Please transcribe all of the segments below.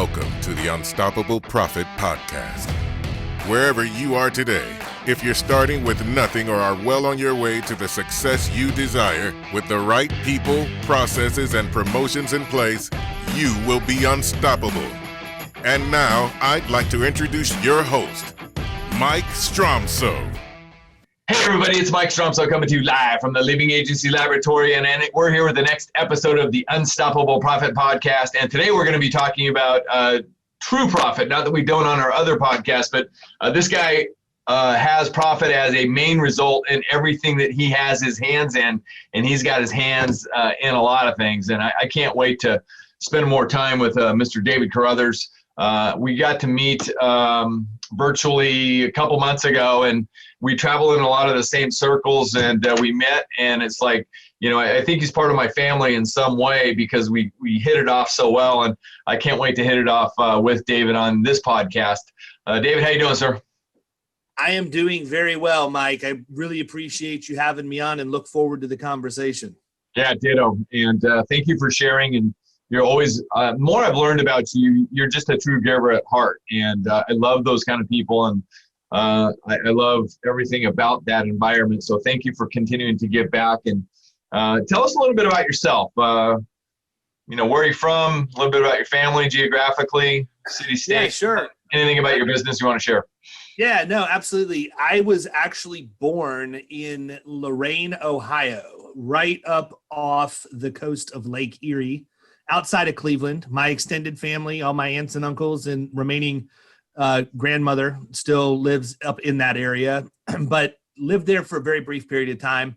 Welcome to the Unstoppable Profit Podcast. Wherever you are today, if you're starting with nothing or are well on your way to the success you desire, with the right people, processes, and promotions in place, you will be unstoppable. And now, I'd like to introduce your host, Mike Stromsoe. Hey everybody, it's Mike Stromsoe coming to you live from the Living Agency Laboratory, and we're here with the next episode of the Unstoppable Profit Podcast. And today we're going to be talking about true profit. Not that we don't on our other podcasts, but this guy has profit as a main result in everything that he has his hands in, and he's got his hands in a lot of things. And I can't wait to spend more time with Mr. David Carothers. We got to meet virtually a couple months ago, and we travel in a lot of the same circles, and we met, and it's like, you know, I think he's part of my family in some way because we hit it off so well, and I can't wait to hit it off with David on this podcast. David, how you doing, sir? I am doing very well, Mike. I really appreciate you having me on and look forward to the conversation. Yeah, ditto. And thank you for sharing. And you're always, more I've learned about you, you're just a true giver at heart. And I love those kind of people. And I love everything about that environment. So thank you for continuing to give back. And tell us a little bit about yourself. You know, where are you from? A little bit about your family geographically, city, state. Yeah, sure. Anything about your business you want to share? Yeah, no, absolutely. I was actually born in Lorain, Ohio, right up off the coast of Lake Erie, outside of Cleveland. My extended family, all my aunts and uncles and remaining grandmother still lives up in that area, but lived there for a very brief period of time.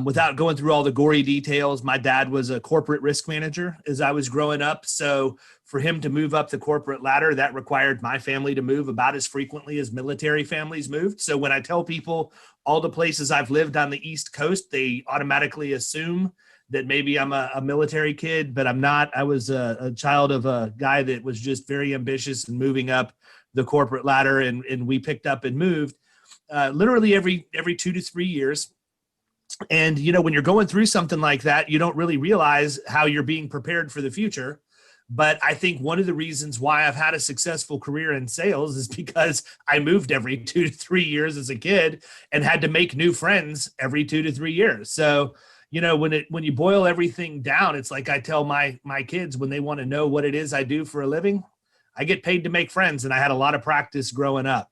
Without going through all the gory details, my dad was a corporate risk manager as I was growing up. So for him to move up the corporate ladder, that required my family to move about as frequently as military families moved. So when I tell people all the places I've lived on the East Coast, they automatically assume that maybe I'm a military kid, but I'm not. I was a child of a guy that was just very ambitious and moving up the corporate ladder, and we picked up and moved literally every 2 to 3 years. And, you know, when you're going through something like that, you don't really realize how you're being prepared for the future. But I think one of the reasons why I've had a successful career in sales is because I moved every 2 to 3 years as a kid and had to make new friends every 2 to 3 years. So, you know, when you boil everything down, it's like I tell my kids when they want to know what it is I do for a living, I get paid to make friends, and I had a lot of practice growing up.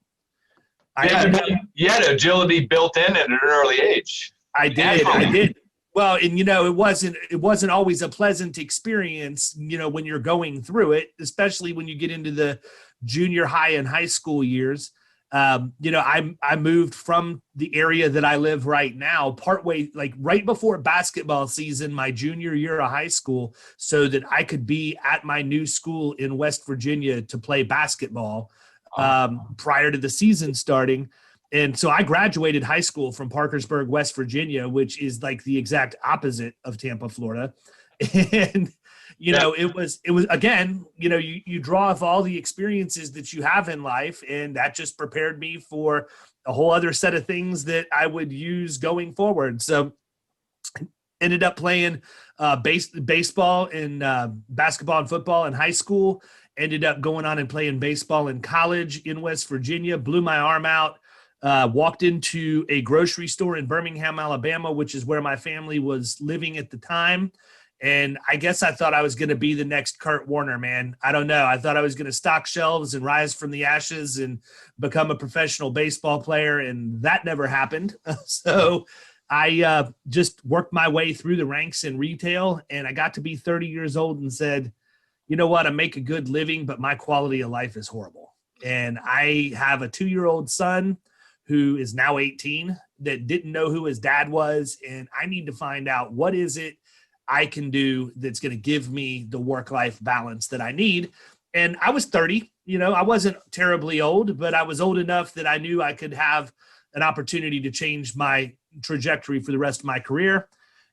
You had agility built in at an early age. I did. Well, and you know, it wasn't always a pleasant experience, you know, when you're going through it, especially when you get into the junior high and high school years. You know, I moved from the area that I live right now, partway, like right before basketball season, my junior year of high school, so that I could be at my new school in West Virginia to play basketball prior to the season starting. And so I graduated high school from Parkersburg, West Virginia, which is like the exact opposite of Tampa, Florida. And, you know, it was again, you know, you draw off all the experiences that you have in life, and that just prepared me for a whole other set of things that I would use going forward. So ended up playing baseball and basketball and football in high school, ended up going on and playing baseball in college in West Virginia, blew my arm out. Walked into a grocery store in Birmingham, Alabama, which is where my family was living at the time. And I guess I thought I was going to be the next Kurt Warner, man. I don't know. I thought I was going to stock shelves and rise from the ashes and become a professional baseball player. And that never happened. So I just worked my way through the ranks in retail. And I got to be 30 years old and said, you know what? I make a good living, but my quality of life is horrible. And I have a 2-year-old son who is now 18 that didn't know who his dad was. And I need to find out what is it I can do that's going to give me the work-life balance that I need. And I was 30, you know, I wasn't terribly old, but I was old enough that I knew I could have an opportunity to change my trajectory for the rest of my career.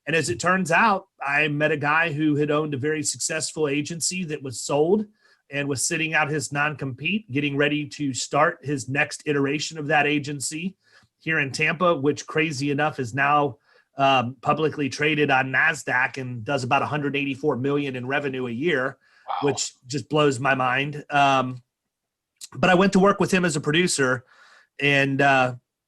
And as it turns out, I met a guy who had owned a very successful agency that was sold and was sitting out his non-compete, getting ready to start his next iteration of that agency here in Tampa, which crazy enough is now publicly traded on NASDAQ and does about $184 million in revenue a year. which just blows my mind. But I went to work with him as a producer, and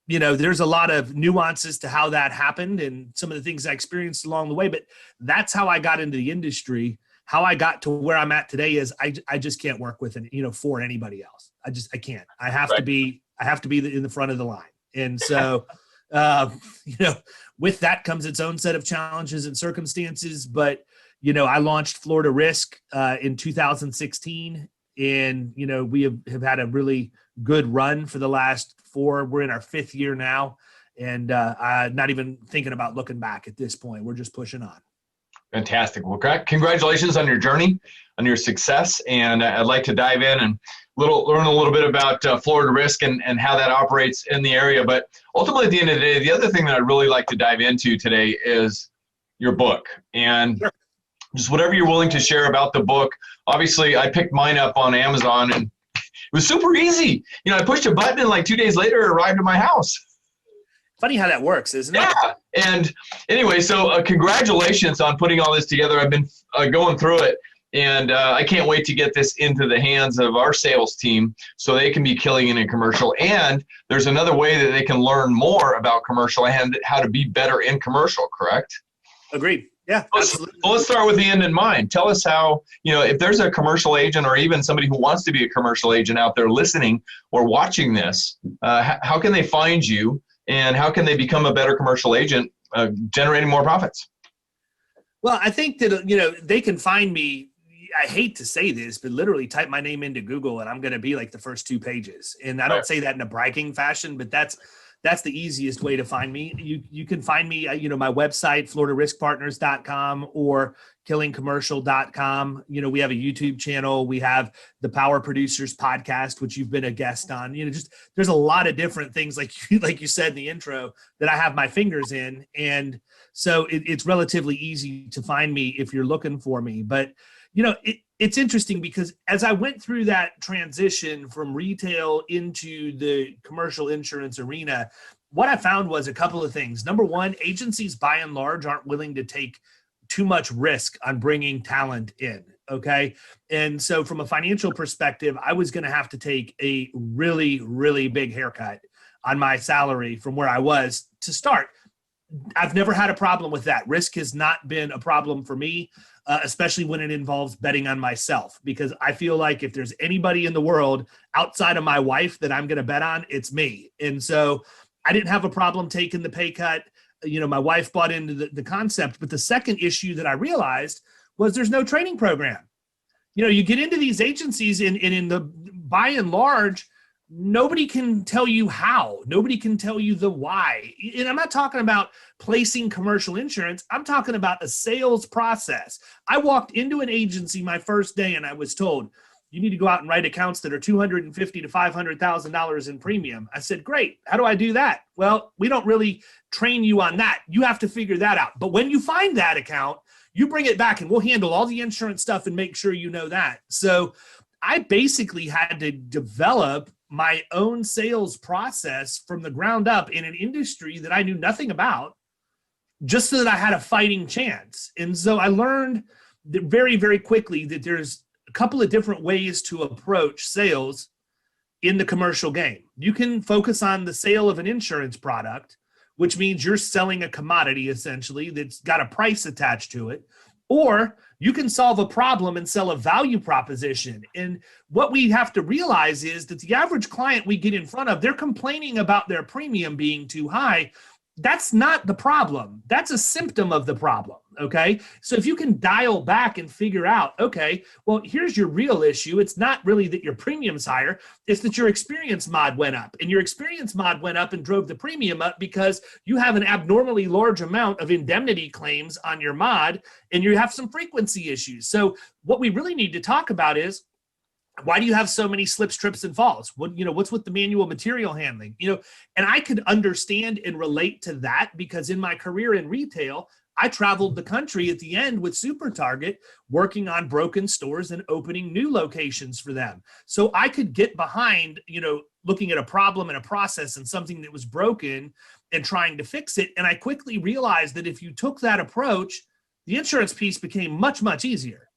there's a lot of nuances to how that happened and some of the things I experienced along the way. But that's how I got into the industry. How I got to where I'm at today is I just can't work with for anybody else. I can't. I have to be in the front of the line. And so, with that comes its own set of challenges and circumstances. But, I launched Florida Risk in 2016. And, we have had a really good run for the last 4. We're in our 5th year now. And I'm not even thinking about looking back at this point. We're just pushing on. Fantastic. Well, congratulations on your journey, on your success. And I'd like to dive in and learn a little bit about Florida Risk and how that operates in the area. But ultimately, at the end of the day, the other thing that I'd really like to dive into today is your book. And sure. Just whatever you're willing to share about the book. Obviously, I picked mine up on Amazon, and it was super easy. I pushed a button, and like 2 days later, it arrived at my house. Funny how that works, isn't it? Yeah. And anyway, so congratulations on putting all this together. I've been going through it, and I can't wait to get this into the hands of our sales team so they can be killing it in commercial. And there's another way that they can learn more about commercial and how to be better in commercial, correct? Agreed. Yeah. Let's start with the end in mind. Tell us how, if there's a commercial agent or even somebody who wants to be a commercial agent out there listening or watching this, how can they find you? And how can they become a better commercial agent, generating more profits? Well, I think that, they can find me. I hate to say this, but literally type my name into Google and I'm going to be like the first 2 pages. And I don't say that in a bragging fashion, but that's the easiest way to find me. You can find me, my website, floridariskpartners.com or killingcommercial.com. We have a YouTube channel. We have the Power Producers podcast, which you've been a guest on. There's a lot of different things like you said in the intro that I have my fingers in. And so it's relatively easy to find me if you're looking for me. But, it's interesting because as I went through that transition from retail into the commercial insurance arena, what I found was a couple of things. Number one, agencies by and large aren't willing to take too much risk on bringing talent in. Okay. And so from a financial perspective, I was going to have to take a really, really big haircut on my salary from where I was to start. I've never had a problem with that. Risk has not been a problem for me, especially when it involves betting on myself, because I feel like if there's anybody in the world outside of my wife that I'm going to bet on, it's me. And so I didn't have a problem taking the pay cut. My wife bought into the concept. But the second issue that I realized was there's no training program. You get into these agencies and in the by and large, nobody can tell you how. Nobody can tell you the why. And I'm not talking about placing commercial insurance. I'm talking about a sales process. I walked into an agency my first day and I was told, you need to go out and write accounts that are $250,000 to $500,000 in premium. I said, great. How do I do that? Well, we don't really train you on that. You have to figure that out. But when you find that account, you bring it back and we'll handle all the insurance stuff and make sure you know that. So I basically had to develop my own sales process from the ground up in an industry that I knew nothing about, just so that I had a fighting chance. And so I learned that very, very quickly that there's a couple of different ways to approach sales in the commercial game. You can focus on the sale of an insurance product, which means you're selling a commodity essentially that's got a price attached to it. Or you can solve a problem and sell a value proposition. And what we have to realize is that the average client we get in front of, they're complaining about their premium being too high. That's not the problem. That's a symptom of the problem, okay? So if you can dial back and figure out, okay, well, here's your real issue. It's not really that your premium's higher. It's that your experience mod went up. And your experience mod went up and drove the premium up because you have an abnormally large amount of indemnity claims on your mod and you have some frequency issues. So what we really need to talk about is, why do you have so many slips, trips, and falls? What's with the manual material handling? And I could understand and relate to that because in my career in retail, I traveled the country at the end with Super Target, working on broken stores and opening new locations for them. So I could get behind, looking at a problem and a process and something that was broken and trying to fix it. And I quickly realized that if you took that approach, the insurance piece became much, much easier.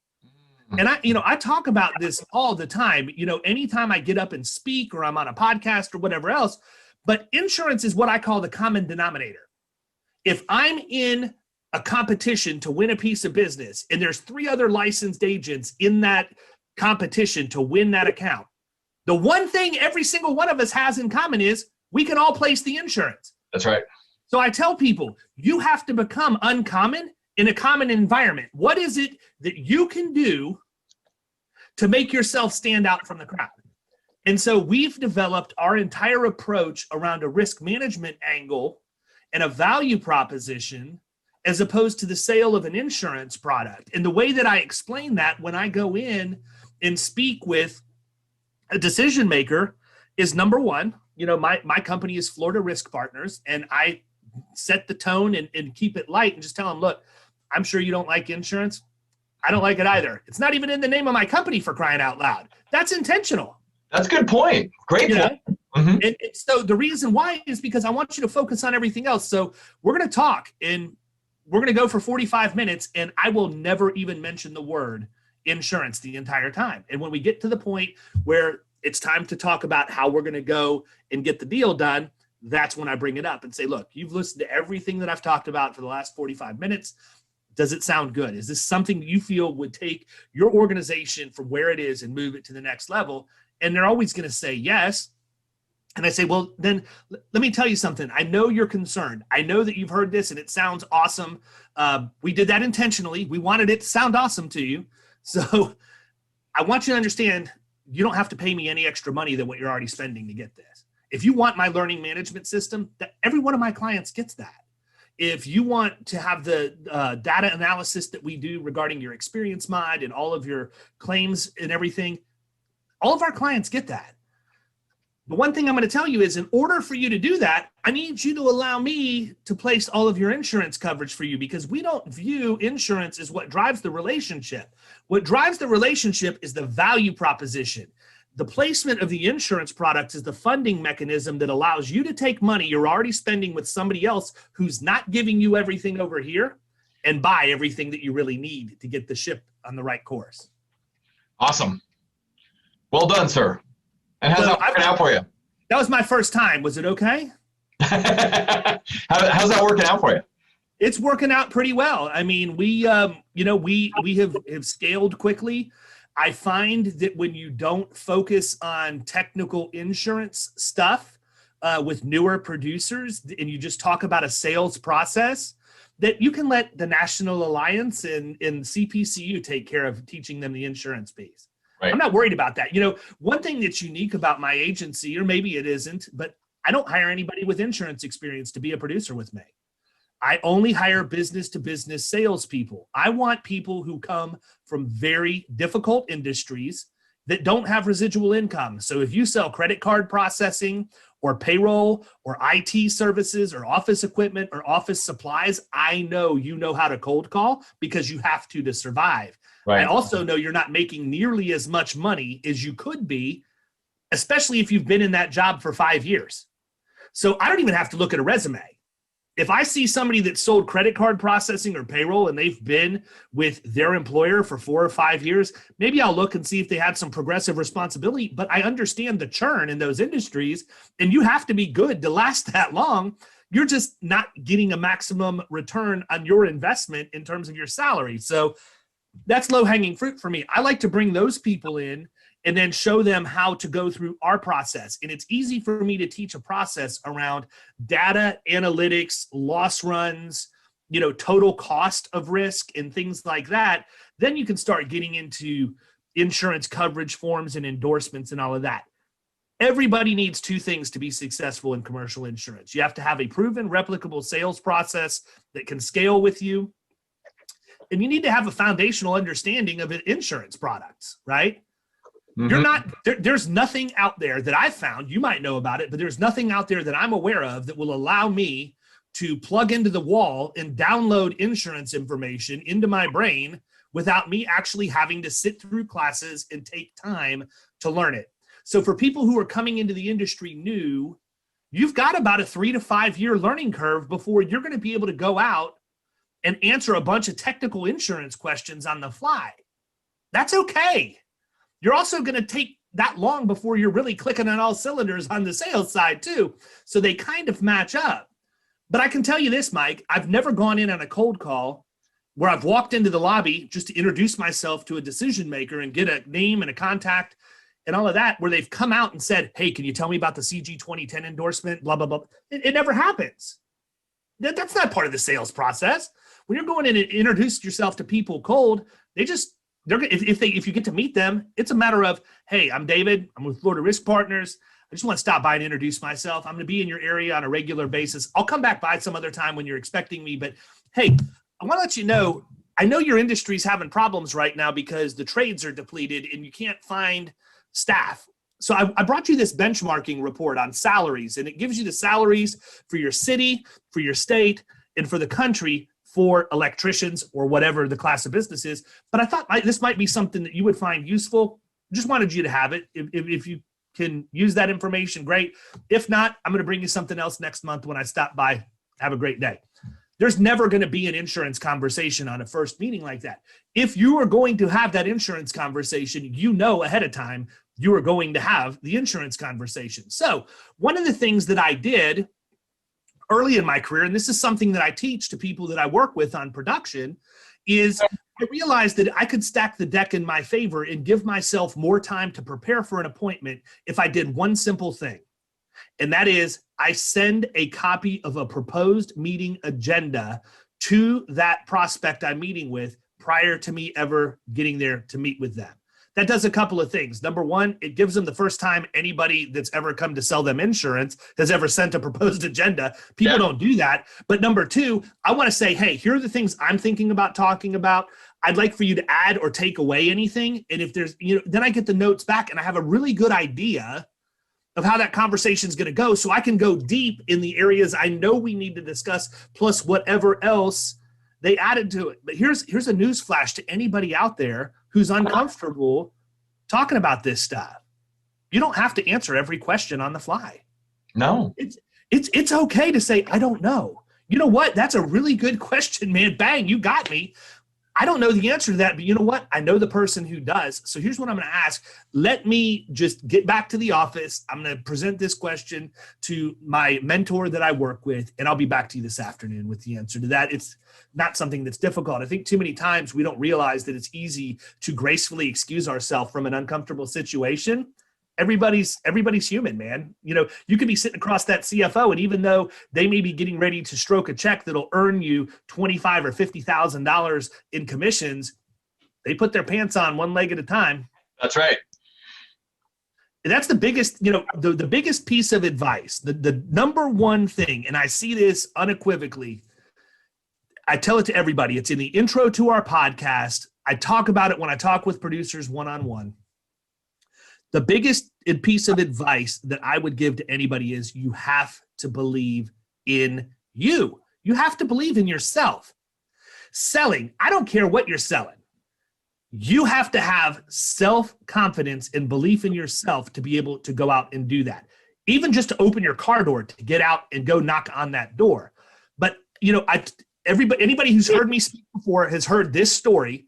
And I talk about this all the time, anytime I get up and speak or I'm on a podcast or whatever else, but insurance is what I call the common denominator. If I'm in a competition to win a piece of business and there's 3 other licensed agents in that competition to win that account, the one thing every single one of us has in common is we can all place the insurance. That's right. So I tell people, you have to become uncommon in a common environment. What is it that you can do to make yourself stand out from the crowd? And so we've developed our entire approach around a risk management angle and a value proposition as opposed to the sale of an insurance product. And the way that I explain that when I go in and speak with a decision maker is, number one, my company is Florida Risk Partners, and I set the tone and keep it light and just tell them, look, I'm sure you don't like insurance. I don't like it either. It's not even in the name of my company, for crying out loud. That's intentional. That's a good point. Great point. Mm-hmm. And so the reason why is because I want you to focus on everything else. So we're going to talk and we're going to go for 45 minutes and I will never even mention the word insurance the entire time. And when we get to the point where it's time to talk about how we're going to go and get the deal done, that's when I bring it up and say, look, you've listened to everything that I've talked about for the last 45 minutes. Does it sound good? Is this something you feel would take your organization from where it is and move it to the next level? And they're always going to say yes. And I say, well, then let me tell you something. I know you're concerned. I know that you've heard this and it sounds awesome. We did that intentionally. We wanted it to sound awesome to you. So I want you to understand, you don't have to pay me any extra money than what you're already spending to get this. If you want my learning management system, every one of my clients gets that. If you want to have the data analysis that we do regarding your experience mod and all of your claims and everything, all of our clients get that. The one thing I'm going to tell you is, in order for you to do that, I need you to allow me to place all of your insurance coverage for you, because we don't view insurance as what drives the relationship. What drives the relationship is the value proposition. The placement of the insurance products is the funding mechanism that allows you to take money you're already spending with somebody else who's not giving you everything over here and buy everything that you really need to get the ship on the right course. Awesome. Well done, sir. And how's that working out for you? That was my first time. Was it okay? How's that working out for you? It's working out pretty well. I mean, we have scaled quickly. I find that when you don't focus on technical insurance stuff with newer producers and you just talk about a sales process, that you can let the National Alliance and CPCU take care of teaching them the insurance piece. Right. I'm not worried about that. One thing that's unique about my agency, or maybe it isn't, but I don't hire anybody with insurance experience to be a producer with me. I only hire business-to-business salespeople. I want people who come from very difficult industries that don't have residual income. So if you sell credit card processing or payroll or IT services or office equipment or office supplies, I know you know how to cold call because you have to survive. Right. I also know you're not making nearly as much money as you could be, especially if you've been in that job for 5 years. So I don't even have to look at a resume. If I see somebody that sold credit card processing or payroll and they've been with their employer for 4 or 5 years, maybe I'll look and see if they had some progressive responsibility, but I understand the churn in those industries, and you have to be good to last that long. You're just not getting a maximum return on your investment in terms of your salary. So that's low-hanging fruit for me. I like to bring those people in and then show them how to go through our process. And it's easy for me to teach a process around data analytics, loss runs, total cost of risk and things like that. Then you can start getting into insurance coverage forms and endorsements and all of that. Everybody needs 2 things to be successful in commercial insurance. You have to have a proven, replicable sales process that can scale with you. And you need to have a foundational understanding of insurance products, right? Mm-hmm. There's nothing out there that I've found, you might know about it, but there's nothing out there that I'm aware of that will allow me to plug into the wall and download insurance information into my brain without me actually having to sit through classes and take time to learn it. So for people who are coming into the industry new, you've got about a 3 to 5 year learning curve before you're going to be able to go out and answer a bunch of technical insurance questions on the fly. That's okay. You're also going to take that long before you're really clicking on all cylinders on the sales side too. So they kind of match up. But I can tell you this, Mike, I've never gone in on a cold call where I've walked into the lobby just to introduce myself to a decision maker and get a name and a contact and all of that, where they've come out and said, hey, can you tell me about the CG 2010 endorsement, blah, blah, blah. It never happens. That's not part of the sales process. When you're going in and introduce yourself to people cold, if you get to meet them, it's a matter of, hey, I'm David. I'm with Florida Risk Partners. I just want to stop by and introduce myself. I'm going to be in your area on a regular basis. I'll come back by some other time when you're expecting me. But hey, I want to let you know, I know your industry's having problems right now because the trades are depleted and you can't find staff. So I brought you this benchmarking report on salaries, and it gives you the salaries for your city, for your state, and for the country for electricians or whatever the class of business is. But I thought this might be something that you would find useful. Just wanted you to have it. If you can use that information, great. If not, I'm going to bring you something else next month when I stop by. Have a great day. There's never going to be an insurance conversation on a first meeting like that. If you are going to have that insurance conversation, you know ahead of time you are going to have the insurance conversation. So one of the things that I did early in my career, and this is something that I teach to people that I work with on production, is I realized that I could stack the deck in my favor and give myself more time to prepare for an appointment if I did one simple thing. And that is, I send a copy of a proposed meeting agenda to that prospect I'm meeting with prior to me ever getting there to meet with them. That does a couple of things. Number one, it gives them the first time anybody that's ever come to sell them insurance has ever sent a proposed agenda. People don't do that. But number two, I want to say, hey, here are the things I'm thinking about talking about. I'd like for you to add or take away anything. And if there's, then I get the notes back and I have a really good idea of how that conversation is going to go. So I can go deep in the areas I know we need to discuss, plus whatever else they added to it. But here's a news flash to anybody out there who's uncomfortable talking about this stuff. You don't have to answer every question on the fly. No. It's okay to say, I don't know. You know what? That's a really good question, man. Bang, you got me. I don't know the answer to that, but you know what? I know the person who does. So here's what I'm going to ask. Let me just get back to the office. I'm going to present this question to my mentor that I work with, and I'll be back to you this afternoon with the answer to that. It's not something that's difficult. I think too many times we don't realize that it's easy to gracefully excuse ourselves from an uncomfortable situation. Everybody's human, man. You could be sitting across that CFO, and even though they may be getting ready to stroke a check that'll earn you $25,000 or $50,000 in commissions, they put their pants on one leg at a time. That's right. And that's the biggest, the biggest piece of advice, the number one thing, and I see this unequivocally. I tell it to everybody. It's in the intro to our podcast. I talk about it when I talk with producers one-on-one. The biggest piece of advice that I would give to anybody is you have to believe in you. You have to believe in yourself. Selling, I don't care what you're selling. You have to have self-confidence and belief in yourself to be able to go out and do that. Even just to open your car door to get out and go knock on that door. But, anybody who's heard me speak before has heard this story.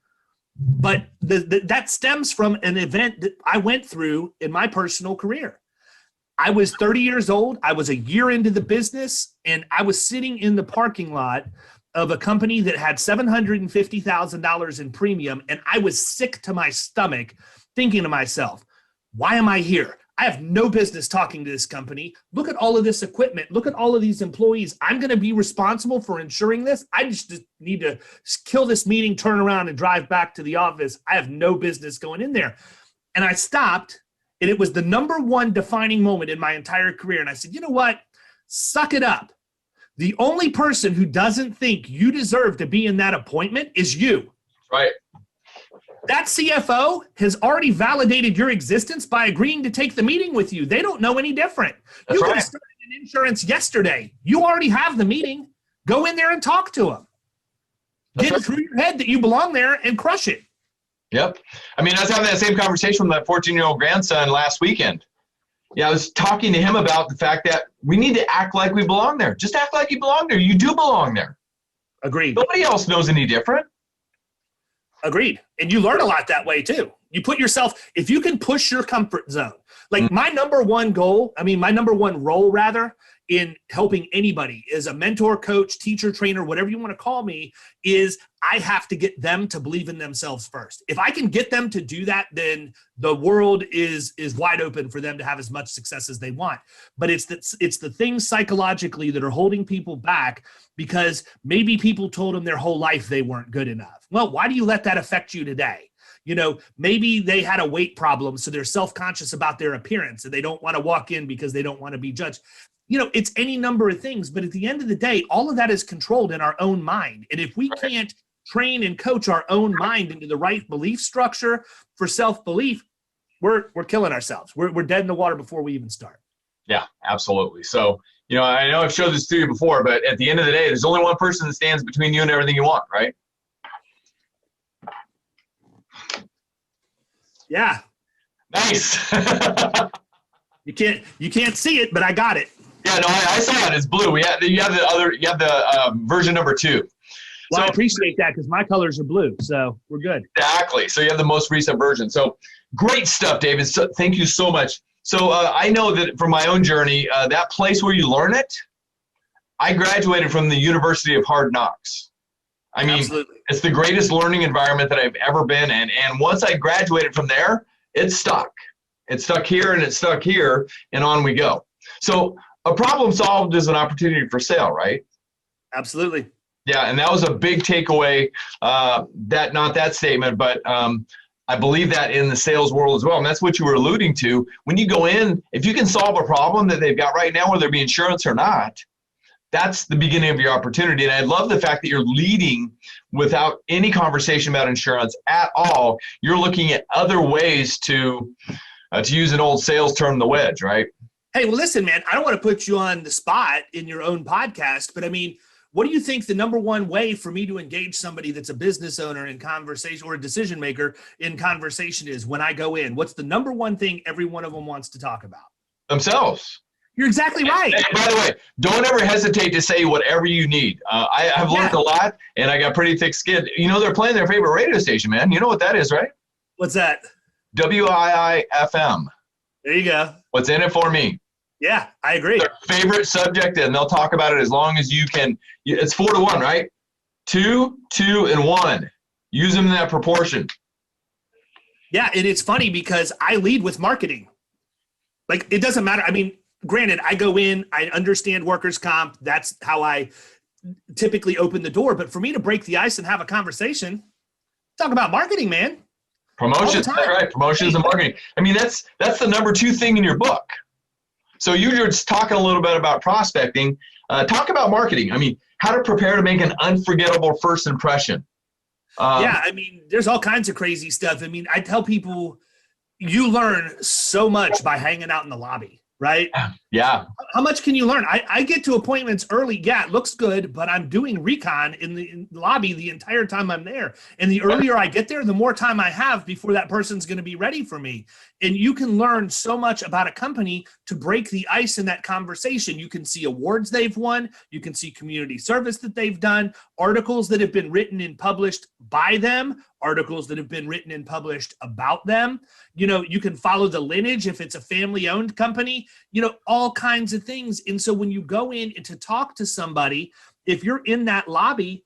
But that stems from an event that I went through in my personal career. I was 30 years old. I was a year into the business, and I was sitting in the parking lot of a company that had $750,000 in premium, and I was sick to my stomach thinking to myself, why am I here? I have no business talking to this company. Look at all of this equipment. Look at all of these employees. I'm going to be responsible for ensuring this. I just need to kill this meeting, turn around, and drive back to the office. I have no business going in there. And I stopped, and it was the number one defining moment in my entire career. And I said, you know what? Suck it up. The only person who doesn't think you deserve to be in that appointment is you. Right. That CFO has already validated your existence by agreeing to take the meeting with you. They don't know any different. You could have started an insurance yesterday. You already have the meeting. Go in there and talk to them. Get through your head that you belong there and crush it. Yep. I was having that same conversation with my 14-year-old grandson last weekend. Yeah, I was talking to him about the fact that we need to act like we belong there. Just act like you belong there. You do belong there. Agreed. Nobody else knows any different. Agreed. And you learn a lot that way too. You put yourself, if you can push your comfort zone, like my number one goal, my number one role rather in helping anybody is a mentor, coach, teacher, trainer, whatever you want to call me, is I have to get them to believe in themselves first. If I can get them to do that, then the world is wide open for them to have as much success as they want. But it's the things psychologically that are holding people back because maybe people told them their whole life they weren't good enough. Well, why do you let that affect you today? Maybe they had a weight problem, so they're self-conscious about their appearance and they don't want to walk in because they don't want to be judged. It's any number of things, but at the end of the day, all of that is controlled in our own mind. And if we can't train and coach our own mind into the right belief structure for self-belief, we're killing ourselves. We're dead in the water before we even start. Yeah, absolutely. So, I know I've showed this to you before, but at the end of the day, there's only one person that stands between you and everything you want, right? Yeah. Nice. You can't see it, but I got it. Yeah, no, I saw it. It's blue. You have the version number 2. Well, I appreciate that because my colors are blue, so we're good. Exactly. So you have the most recent version. So great stuff, David. So, thank you so much. So I know that from my own journey, that place where you learn it, I graduated from the University of Hard Knocks. Absolutely. It's the greatest learning environment that I've ever been in. And once I graduated from there, it's stuck. It's stuck here and it's stuck here, and on we go. So a problem solved is an opportunity for sale, right? Absolutely. Yeah, and that was a big takeaway, not that statement, but I believe that in the sales world as well. And that's what you were alluding to. When you go in, if you can solve a problem that they've got right now, whether it be insurance or not, that's the beginning of your opportunity. And I love the fact that you're leading without any conversation about insurance at all. You're looking at other ways to use an old sales term, the wedge, right? Hey, well, listen, man, I don't want to put you on the spot in your own podcast, but what do you think the number one way for me to engage somebody that's a business owner in conversation or a decision maker in conversation is when I go in? What's the number one thing every one of them wants to talk about? Themselves. You're exactly right. And by the way, don't ever hesitate to say whatever you need. I've learned a lot, and I got pretty thick skin. They're playing their favorite radio station, man. You know what that is, right? What's that? WIIFM. There you go. What's in it for me? Yeah, I agree. Their favorite subject, and they'll talk about it as long as you can. It's 4-1, right? 2, 2, and 1. Use them in that proportion. Yeah, and it's funny because I lead with marketing. Like, it doesn't matter. Granted, I go in, I understand workers' comp. That's how I typically open the door. But for me to break the ice and have a conversation, talk about marketing, man. Promotions, right? Promotions and marketing. That's the number 2 thing in your book. So you're just talking a little bit about prospecting. Talk about marketing. How to prepare to make an unforgettable first impression. There's all kinds of crazy stuff. I tell people you learn so much by hanging out in the lobby. Right? Yeah. How much can you learn? I get to appointments early. Yeah, it looks good, but I'm doing recon in the lobby the entire time I'm there. And the earlier I get there, the more time I have before that person's going to be ready for me. And you can learn so much about a company to break the ice in that conversation. You can see awards they've won. You can see community service that they've done, articles that have been written and published by them, articles that have been written and published about them. You can follow the lineage if it's a family-owned company, all kinds of things. And so when you go in and to talk to somebody, if you're in that lobby,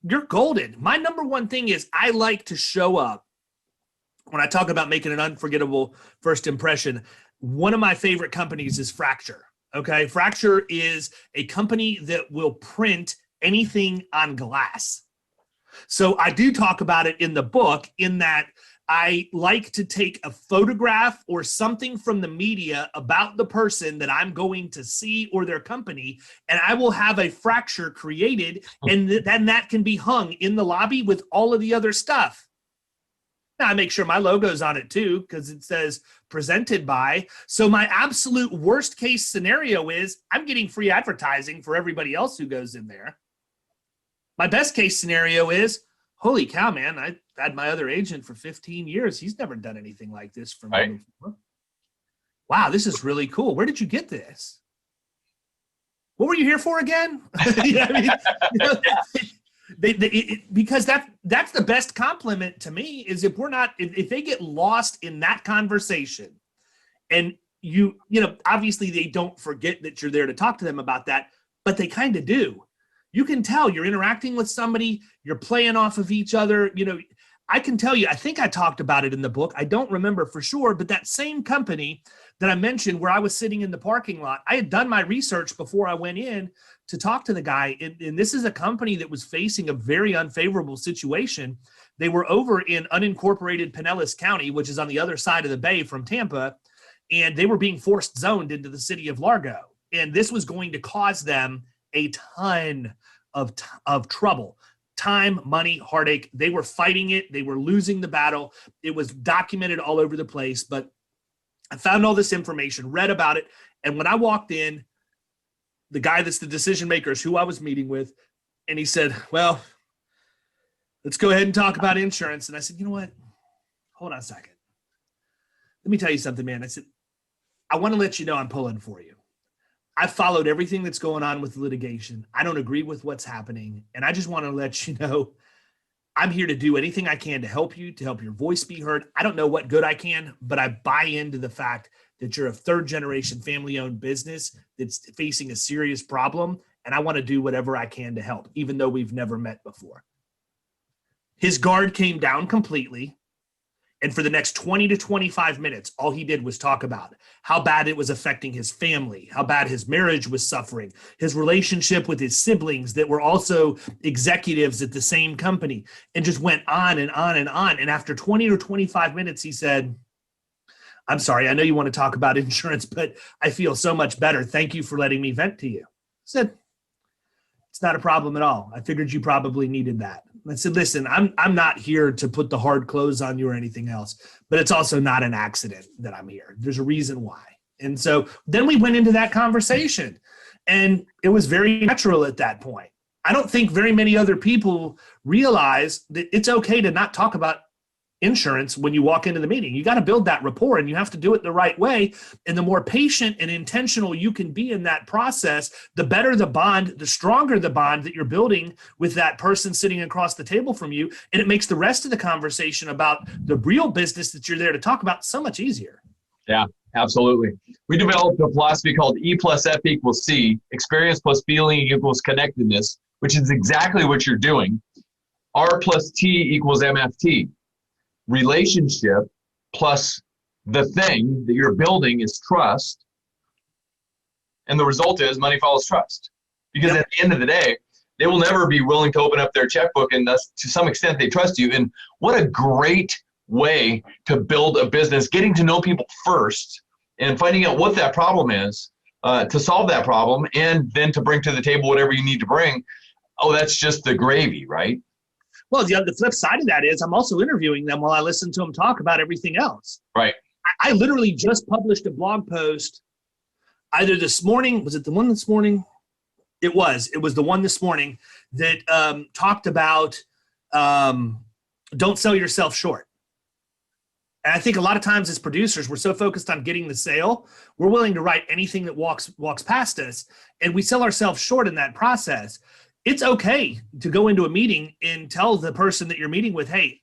you're golden. My number one thing is I like to show up. When I talk about making an unforgettable first impression, one of my favorite companies is Fracture. Okay. Fracture is a company that will print anything on glass. So I do talk about it in the book in that I like to take a photograph or something from the media about the person that I'm going to see or their company, and I will have a fracture created, and then that can be hung in the lobby with all of the other stuff. Now, I make sure my logo's on it too because it says presented by. So my absolute worst case scenario is I'm getting free advertising for everybody else who goes in there. My best case scenario is, holy cow, man, I've had my other agent for 15 years. He's never done anything like this for me before. Wow, this is really cool. Where did you get this? What were you here for again? Because that's the best compliment to me is if they get lost in that conversation, and you know, obviously they don't forget that you're there to talk to them about that, but they kind of do. You can tell you're interacting with somebody, you're playing off of each other. You know, I can tell you, I think I talked about it in the book. I don't remember for sure, but that same company that I mentioned where I was sitting in the parking lot, I had done my research before I went in to talk to the guy. And this is a company that was facing a very unfavorable situation. They were over in unincorporated Pinellas County, which is on the other side of the bay from Tampa, and they were being forced zoned into the city of Largo. And this was going to cause them a ton of trouble. Time, money, heartache. They were fighting it. They were losing the battle. It was documented all over the place. But I found all this information, read about it. And when I walked in, the guy that's the decision maker is who I was meeting with. And he said, well, let's go ahead and talk about insurance. And I said, you know what? Hold on a second. Let me tell you something, man. I said, I want to let you know I'm pulling for you. I've followed everything that's going on with litigation. I don't agree with what's happening. And I just want to let you know I'm here to do anything I can to help you, to help your voice be heard. I don't know what good I can, but I buy into the fact that you're a third generation family owned business that's facing a serious problem. And I want to do whatever I can to help, even though we've never met before. His guard came down completely. And for the next 20 to 25 minutes, all he did was talk about how bad it was affecting his family, how bad his marriage was suffering, his relationship with his siblings that were also executives at the same company, and just went on and on and on. And after 20 or 25 minutes, he said, I'm sorry, I know you want to talk about insurance, but I feel so much better. Thank you for letting me vent to you. I said, it's not a problem at all. I figured you probably needed that. I said, listen, I'm not here to put the hard clothes on you or anything else, but it's also not an accident that I'm here. There's a reason why. And so then we went into that conversation, and it was very natural at that point. I don't think very many other people realize that it's okay to not talk about insurance when you walk into the meeting. You got to build that rapport, and you have to do it the right way. And the more patient and intentional you can be in that process, the better the bond, the stronger the bond that you're building with that person sitting across the table from you. And it makes the rest of the conversation about the real business that you're there to talk about so much easier. Yeah, absolutely. We developed a philosophy called E plus F equals C, experience plus feeling equals connectedness, which is exactly what you're doing. R plus T equals MFT. Relationship plus the thing that you're building is trust. And the result is money follows trust. Because at the end of the day, they will never be willing to open up their checkbook, and thus, to some extent, they trust you. And what a great way to build a business, getting to know people first and finding out what that problem is, to solve that problem, and then to bring to the table whatever you need to bring. Oh, that's just the gravy, right? Well, the flip side of that is I'm also interviewing them while I listen to them talk about everything else. Right. I literally just published a blog post either this morning. Was it the one this morning? It was the one this morning that talked about don't sell yourself short. And I think a lot of times as producers, we're so focused on getting the sale, we're willing to write anything that walks past us, and we sell ourselves short in that process. It's okay to go into a meeting and tell the person that you're meeting with, hey,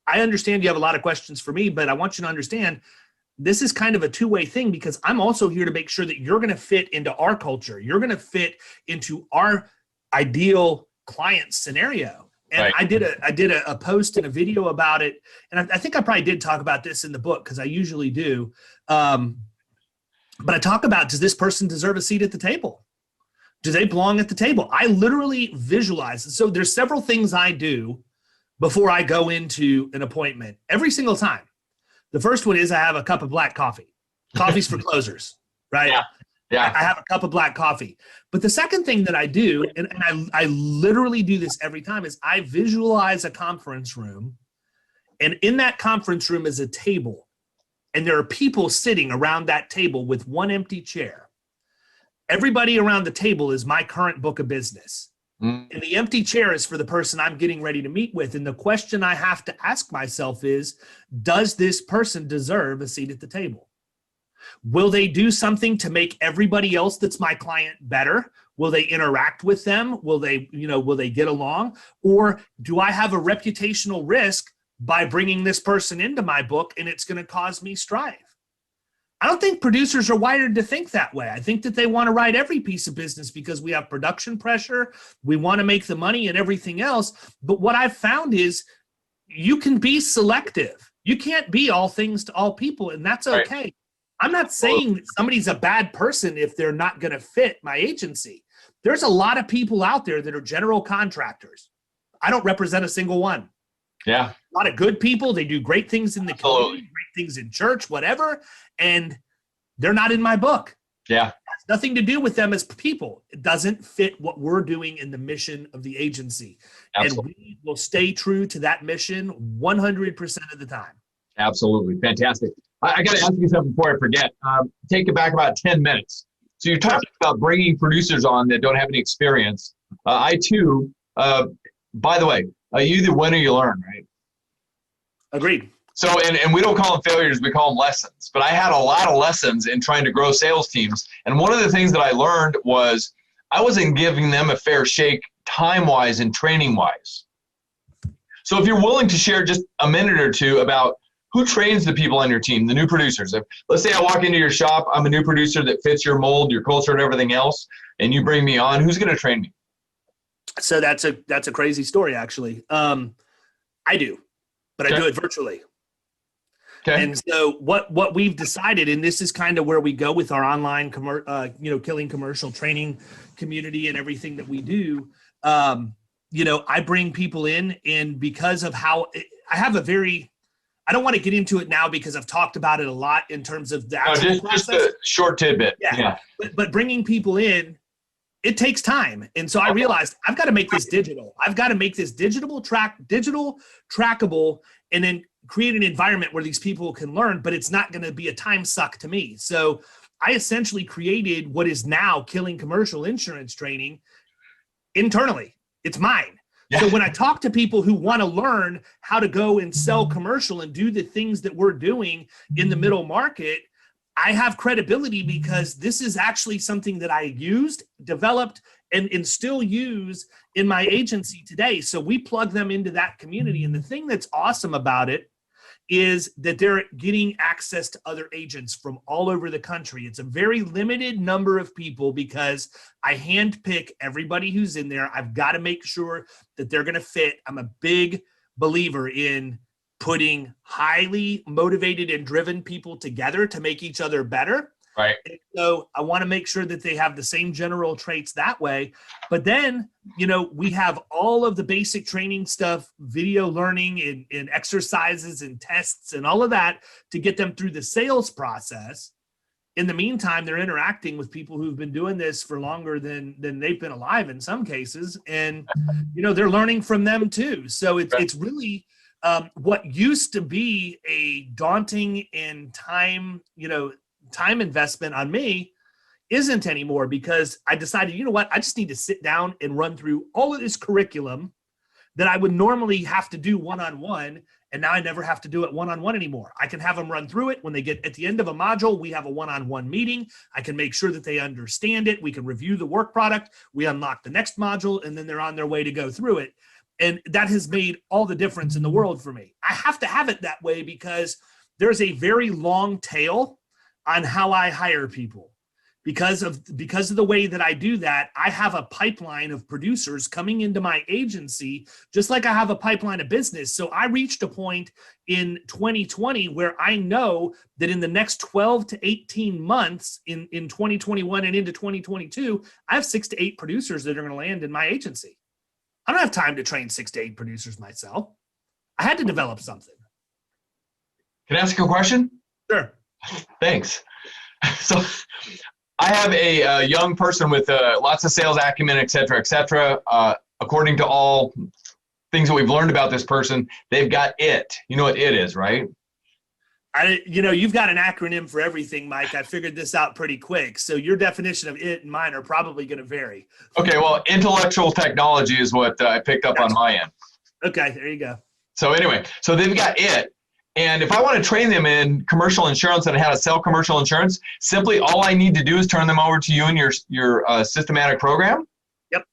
I understand you have a lot of questions for me, but I want you to understand this is kind of a two-way thing, because I'm also here to make sure that you're going to fit into our culture. You're going to fit into our ideal client scenario. And right. I did a post and a video about it. And I think I probably did talk about this in the book, because I usually do. But I talk about, does this person deserve a seat at the table? Do they belong at the table? I literally visualize. So there's several things I do before I go into an appointment every single time. The first one is I have a cup of black coffee. Coffee's for closers, right? Yeah. I have a cup of black coffee. But the second thing that I do, and I literally do this every time, is I visualize a conference room. And in that conference room is a table. And there are people sitting around that table with one empty chair. Everybody around the table is my current book of business. And the empty chair is for the person I'm getting ready to meet with. And the question I have to ask myself is, does this person deserve a seat at the table? Will they do something to make everybody else that's my client better? Will they interact with them? Will they get along? Or do I have a reputational risk by bringing this person into my book and it's going to cause me strife? I don't think producers are wired to think that way. I think that they want to write every piece of business because we have production pressure. We want to make the money and everything else. But what I've found is you can be selective. You can't be all things to all people, and that's okay. Right. I'm not saying that somebody's a bad person if they're not going to fit my agency. There's a lot of people out there that are general contractors. I don't represent a single one. Yeah. A lot of good people. They do great things in the community, great things in church, whatever. And they're not in my book. Yeah. It has nothing to do with them as people. It doesn't fit what we're doing in the mission of the agency. Absolutely. And we will stay true to that mission 100% of the time. Absolutely. Fantastic. I got to ask you something before I forget. Take it back about 10 minutes. So you're talking about bringing producers on that don't have any experience. I too, by the way, you either win or you learn, right? Agreed. So, and we don't call them failures, we call them lessons. But I had a lot of lessons in trying to grow sales teams. And one of the things that I learned was I wasn't giving them a fair shake time-wise and training-wise. So if you're willing to share just a minute or two about who trains the people on your team, the new producers. Let's say I walk into your shop, I'm a new producer that fits your mold, your culture, and everything else, and you bring me on, who's going to train me? So that's a crazy story, actually. I do, but I do it virtually. Okay. And so what we've decided, and this is kind of where we go with our online, killing commercial training community and everything that we do. I bring people in, and because of how I have I don't want to get into it now because I've talked about it a lot in terms of the actual process. Just a short tidbit. Yeah. But bringing people in, it takes time. And so I realized I've got to make this digital. I've got to make this digital trackable, and then create an environment where these people can learn, but it's not going to be a time suck to me. So I essentially created what is now Killing Commercial Insurance Training internally. It's mine. Yeah. So when I talk to people who want to learn how to go and sell commercial and do the things that we're doing in the middle market, I have credibility because this is actually something that I used, developed, and still use in my agency today. So we plug them into that community. And the thing that's awesome about it is that they're getting access to other agents from all over the country. It's a very limited number of people because I handpick everybody who's in there. I've got to make sure that they're going to fit. I'm a big believer in putting highly motivated and driven people together to make each other better. Right. And so I want to make sure that they have the same general traits that way. But then, we have all of the basic training stuff, video learning and exercises and tests and all of that to get them through the sales process. In the meantime, they're interacting with people who've been doing this for longer than they've been alive in some cases. And, they're learning from them too. So it's really what used to be a daunting and time investment on me isn't anymore, because I decided, I just need to sit down and run through all of this curriculum that I would normally have to do one-on-one. And now I never have to do it one-on-one anymore. I can have them run through it. When they get at the end of a module, we have a one-on-one meeting. I can make sure that they understand it. We can review the work product. We unlock the next module, and then they're on their way to go through it. And that has made all the difference in the world for me. I have to have it that way because there's a very long tail on how I hire people. Because of the way that I do that, I have a pipeline of producers coming into my agency, just like I have a pipeline of business. So I reached a point in 2020 where I know that in the next 12 to 18 months in 2021 and into 2022, I have 6 to 8 producers that are going to land in my agency. I don't have time to train 6 to 8 producers myself. I had to develop something. Can I ask you a question? Sure. Thanks. So I have a young person with lots of sales acumen, et cetera, et cetera. According to all things that we've learned about this person, they've got it. You know what it is, right? You've got an acronym for everything, Mike. I figured this out pretty quick. So your definition of it and mine are probably going to vary. Okay, well, intellectual technology is what I picked up on my end. Okay, there you go. So anyway, so they've got it. And if I want to train them in commercial insurance and how to sell commercial insurance, simply all I need to do is turn them over to you and your systematic program. Yep.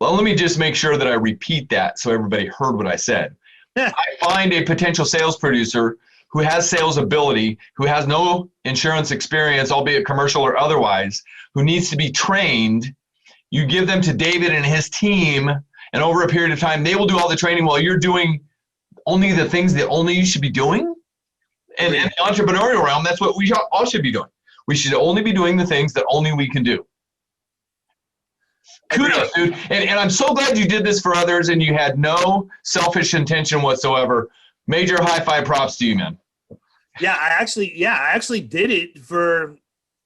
Well, let me just make sure that I repeat that so everybody heard what I said. I find a potential sales producer who has sales ability, who has no insurance experience, albeit commercial or otherwise, who needs to be trained. You give them to David and his team, and over a period of time, they will do all the training while you're doing only the things that only you should be doing. And in the entrepreneurial realm, that's what we all should be doing. We should only be doing the things that only we can do. Kudos, dude. And I'm so glad you did this for others and you had no selfish intention whatsoever. Major high five props to you, man. Yeah, I actually did it for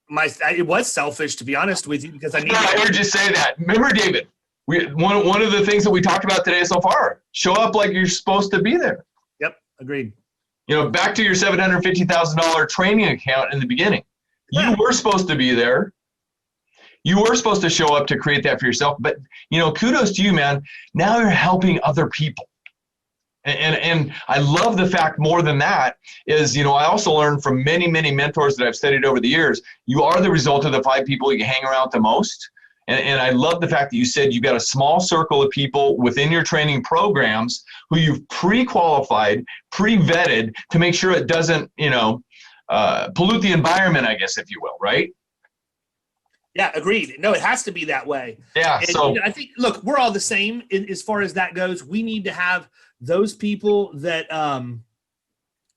it was selfish, to be honest with you, because I heard you say that. Remember, David, one of the things that we talked about today so far, show up like you're supposed to be there. Yep, agreed. Back to your $750,000 training account in the beginning. You were supposed to be there. You were supposed to show up to create that for yourself. But, kudos to you, man. Now you're helping other people. And I love the fact more than that is, I also learned from many, many mentors that I've studied over the years, you are the result of the 5 people you hang around the most. And I love the fact that you said you've got a small circle of people within your training programs who you've pre-qualified, pre-vetted to make sure it doesn't, pollute the environment, I guess, if you will, right? Yeah, agreed. No, it has to be that way. Yeah. And, so I think, look, we're all the same as far as that goes. We need to have those people that,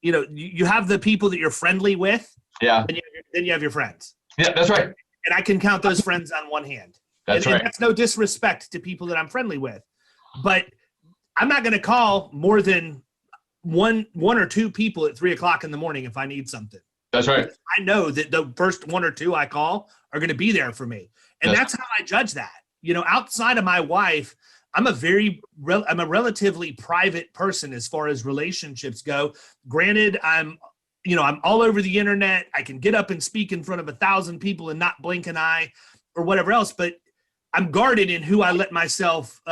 you have the people that you're friendly with. Yeah. And then you have your friends. Yeah, that's right. And I can count those friends on one hand. That's right. And that's no disrespect to people that I'm friendly with. But I'm not going to call more than one or two people at 3:00 in the morning if I need something. That's right. I know that the first 1 or 2 I call are going to be there for me. And that's how I judge that. Outside of my wife, I'm a relatively private person as far as relationships go. Granted, I'm all over the internet. I can get up and speak in front of 1,000 people and not blink an eye or whatever else, but I'm guarded in who I let myself,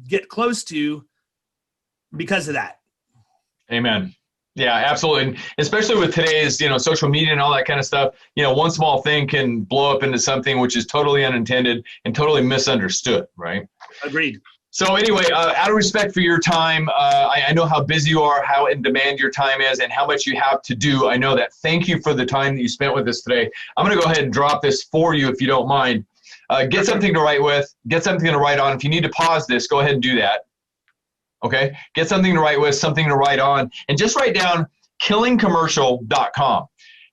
get close to because of that. Amen. Yeah, absolutely. And especially with today's, social media and all that kind of stuff, one small thing can blow up into something which is totally unintended and totally misunderstood, right? Agreed. So anyway, out of respect for your time, I know how busy you are, how in demand your time is, and how much you have to do. I know that. Thank you for the time that you spent with us today. I'm going to go ahead and drop this for you if you don't mind. Get something to write with. Get something to write on. If you need to pause this, go ahead and do that. Okay? Get something to write with, something to write on, and just write down killingcommercial.com.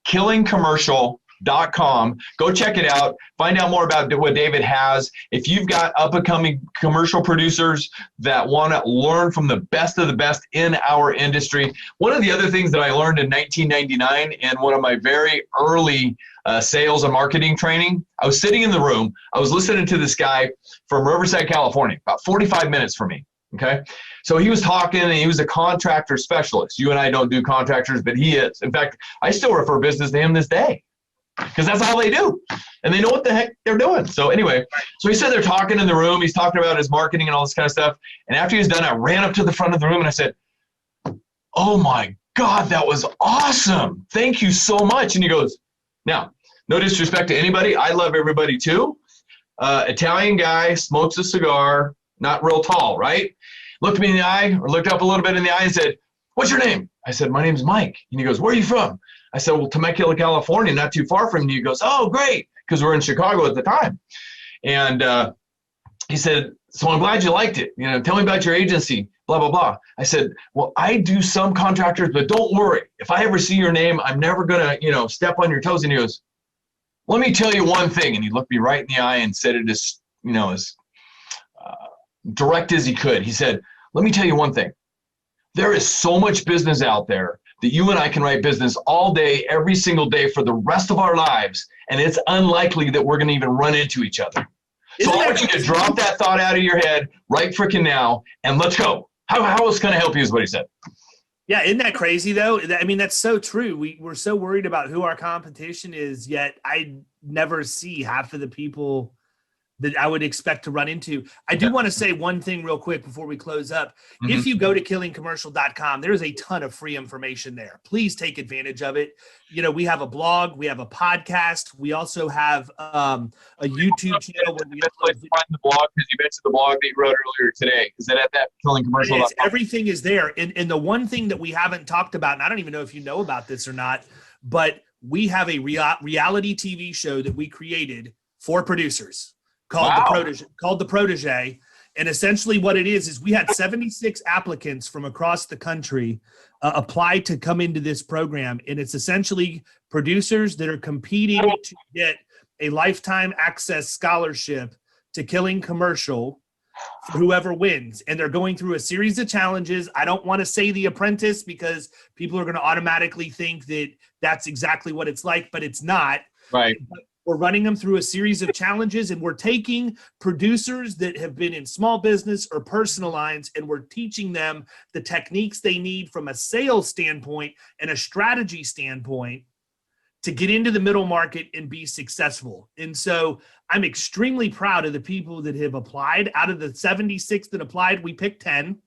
Killingcommercial.com. Go check it out. Find out more about what David has. If you've got up-and-coming commercial producers that want to learn from the best of the best in our industry, one of the other things that I learned in 1999 in one of my very early sales and marketing training, I was sitting in the room. I was listening to this guy from Riverside, California, about 45 minutes from me. Okay. So he was talking and he was a contractor specialist. You and I don't do contractors, but he is. In fact, I still refer business to him this day because that's all they do. And they know what the heck they're doing. So anyway, so he said they're talking in the room. He's talking about his marketing and all this kind of stuff. And after he was done, I ran up to the front of the room and I said, "Oh my God, that was awesome. Thank you so much." And he goes, "Now, no disrespect to anybody. I love everybody too. Italian guy, smokes a cigar, not real tall, right? Looked me in the eye or looked up a little bit in the eye and said, 'What's your name?' I said, 'My name's Mike.' And he goes, 'Where are you from?' I said, 'Well, Temecula, California, not too far from you.' He goes, 'Oh, great,' because we're in Chicago at the time. And he said, 'So I'm glad you liked it. Tell me about your agency, blah, blah, blah.' I said, 'Well, I do some contractors, but don't worry. If I ever see your name, I'm never going to, step on your toes.' And he goes, 'Let me tell you one thing.' And he looked me right in the eye and said it as, as direct as he could. He said, 'Let me tell you one thing. There is so much business out there that you and I can write business all day, every single day for the rest of our lives, and it's unlikely that we're going to even run into each other. So I want you to drop that thought out of your head right freaking now, and let's go.' How else can I help you is what he said. Yeah, isn't that crazy, though? I mean, that's so true. We're so worried about who our competition is, yet I never see half of the people that I would expect to run into. I do want to say one thing real quick before we close up. Mm-hmm. If you go to killingcommercial.com, there's a ton of free information there. Please take advantage of it. You know, we have a blog, we have a podcast, we also have a YouTube channel where we find the blog, because you mentioned the blog that you wrote earlier today. Is that at that killingcommercial.com? Everything is there. And the one thing that we haven't talked about, and I don't even know if you know about this or not, but we have a reality TV show that we created for producers called the Protégé. And essentially what it is we had 76 applicants from across the country apply to come into this program. And it's essentially producers that are competing to get a lifetime access scholarship to Killing Commercial for whoever wins. And they're going through a series of challenges. I don't want to say The Apprentice because people are going to automatically think that that's exactly what it's like, but it's not. Right. But we're running them through a series of challenges, and we're taking producers that have been in small business or personal lines, and we're teaching them the techniques they need from a sales standpoint and a strategy standpoint to get into the middle market and be successful. And so I'm extremely proud of the people that have applied. Out of the 76 that applied, we picked 10.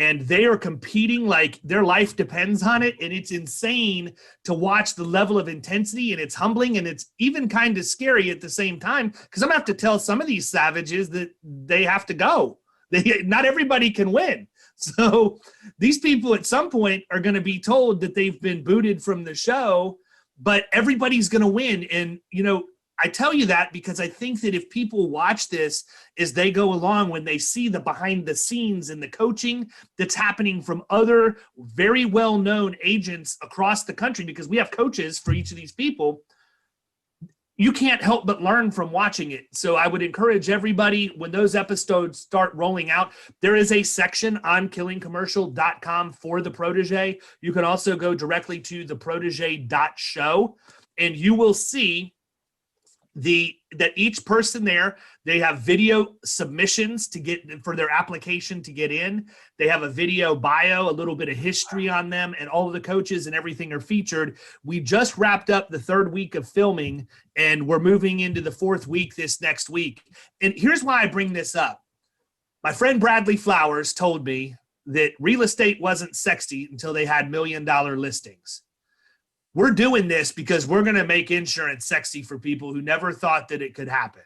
And they are competing like their life depends on it. And it's insane to watch the level of intensity, and it's humbling, and it's even kind of scary at the same time, because I'm gonna have to tell some of these savages that they have to go. Not everybody can win. So these people at some point are going to be told that they've been booted from the show, but everybody's going to win. And, you know, I tell you that because I think that if people watch this as they go along, when they see the behind the scenes and the coaching that's happening from other very well-known agents across the country, because we have coaches for each of these people, you can't help but learn from watching it. So I would encourage everybody, when those episodes start rolling out, there is a section on killingcommercial.com for the Protégé. You can also go directly to theprotege.show, and you will see that each person there, they have video submissions to get for their application to get in. They have a video bio, a little bit of history on them, and all of the coaches and everything are featured. We just wrapped up the 3rd week of filming, and we're moving into the 4th week this next week. And here's why I bring this up. My friend Bradley Flowers told me that real estate wasn't sexy until they had $1 million listings. We're doing this because we're going to make insurance sexy for people who never thought that it could happen.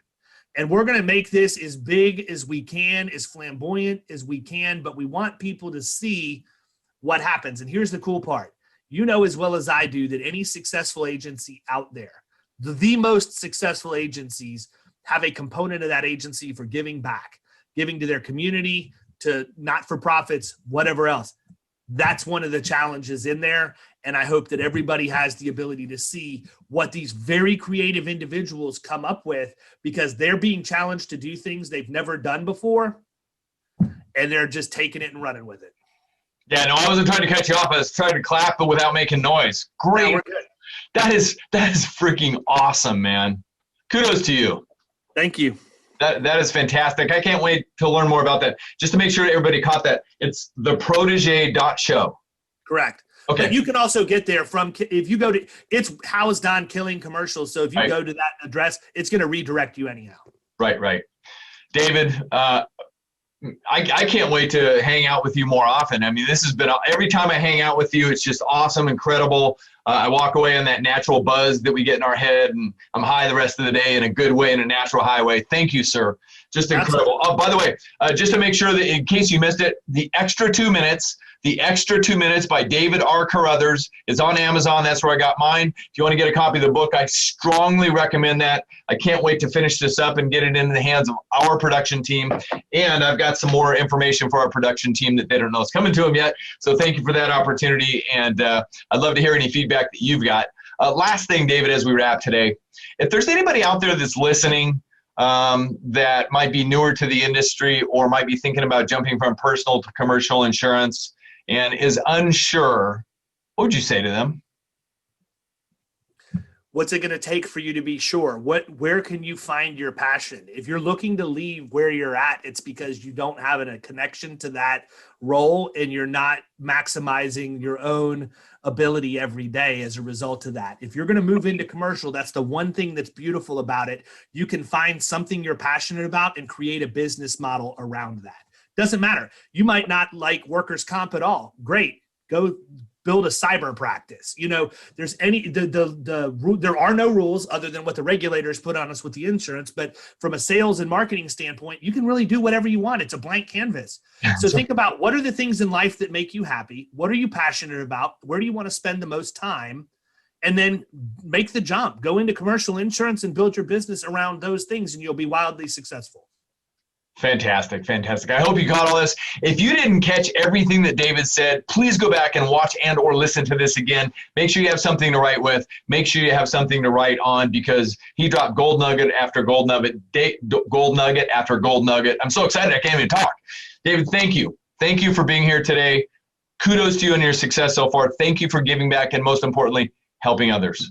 And we're going to make this as big as we can, as flamboyant as we can, but we want people to see what happens. And here's the cool part. You know as well as I do that any successful agency out there, the most successful agencies, have a component of that agency for giving back, giving to their community, to not-for-profits, whatever else. That's one of the challenges in there. And I hope that everybody has the ability to see what these very creative individuals come up with, because they're being challenged to do things they've never done before, and they're just taking it and running with it. Yeah, no, I wasn't trying to cut you off. I was trying to clap, but without making noise. Great. Yeah, we're good. That is freaking awesome, man. Kudos to you. Thank you. That is fantastic. I can't wait to learn more about that. Just to make sure everybody caught that, it's theprotege.show. Correct. Okay. But you can also get there from, if you go to, it's housed on Killing Commercial. So if you go to that address, it's going to redirect you anyhow. Right. David, I can't wait to hang out with you more often. I mean, this has been, every time I hang out with you, it's just awesome, incredible. I walk away on that natural buzz that we get in our head, and I'm high the rest of the day in a good way, in a natural highway. Thank you, sir. Just incredible. Oh, by the way, just to make sure that in case you missed it, The Extra 2 Minutes by David R. Carothers is on Amazon. That's where I got mine. If you want to get a copy of the book, I strongly recommend that. I can't wait to finish this up and get it into the hands of our production team. And I've got some more information for our production team that they don't know is coming to them yet. So thank you for that opportunity. And I'd love to hear any feedback that you've got. Last thing, David, as we wrap today, if there's anybody out there that's listening that might be newer to the industry or might be thinking about jumping from personal to commercial insurance and is unsure, what would you say to them? What's it going to take for you to be sure? Where can you find your passion? If you're looking to leave where you're at, it's because you don't have a connection to that role and you're not maximizing your own ability every day as a result of that. If you're going to move into commercial, that's the one thing that's beautiful about it. You can find something you're passionate about and create a business model around that. Doesn't matter. You might not like workers' comp at all. Great. Go build a cyber practice. There are no rules other than what the regulators put on us with the insurance. But from a sales and marketing standpoint, you can really do whatever you want. It's a blank canvas. So think about, what are the things in life that make you happy? What are you passionate about? Where do you want to spend the most time? And then make the jump. Go into commercial insurance and build your business around those things, and you'll be wildly successful. Fantastic. I hope you got all this. If you didn't catch everything that David said, please go back and watch and or listen to this again. Make sure you have something to write with. Make sure you have something to write on, because he dropped gold nugget after gold nugget, gold nugget after gold nugget. I'm so excited I can't even talk. David, thank you. Thank you for being here today. Kudos to you and your success so far. Thank you for giving back, and most importantly, helping others.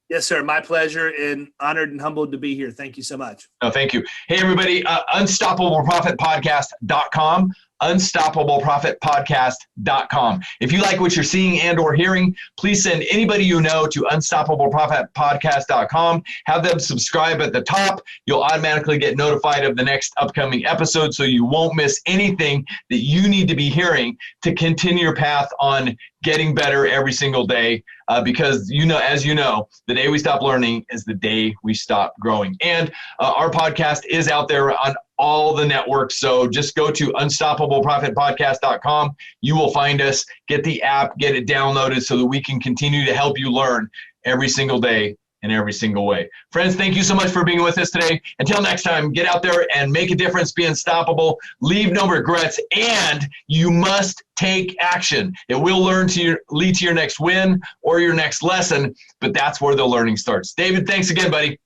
Yes, sir. My pleasure, and honored and humbled to be here. Thank you so much. No, thank you. Hey, everybody, unstoppableprofitpodcast.com, unstoppableprofitpodcast.com. If you like what you're seeing and or hearing, please send anybody you know to unstoppableprofitpodcast.com. Have them subscribe at the top. You'll automatically get notified of the next upcoming episode, so you won't miss anything that you need to be hearing to continue your path on getting better every single day. Because as you know, the day we stop learning is the day we stop growing. And our podcast is out there on all the networks. So just go to unstoppableprofitpodcast.com. You will find us. Get the app, get it downloaded so that we can continue to help you learn every single day in every single way. Friends, thank you so much for being with us today. Until next time, get out there and make a difference, be unstoppable, leave no regrets, and you must take action. It will lead to your next win or your next lesson, but that's where the learning starts. David, thanks again, buddy.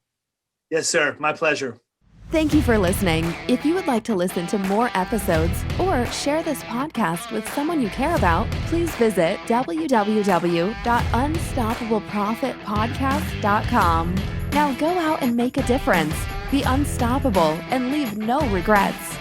Yes, sir. My pleasure. Thank you for listening. If you would like to listen to more episodes or share this podcast with someone you care about, please visit www.unstoppableprofitpodcast.com. Now go out and make a difference. Be unstoppable and leave no regrets.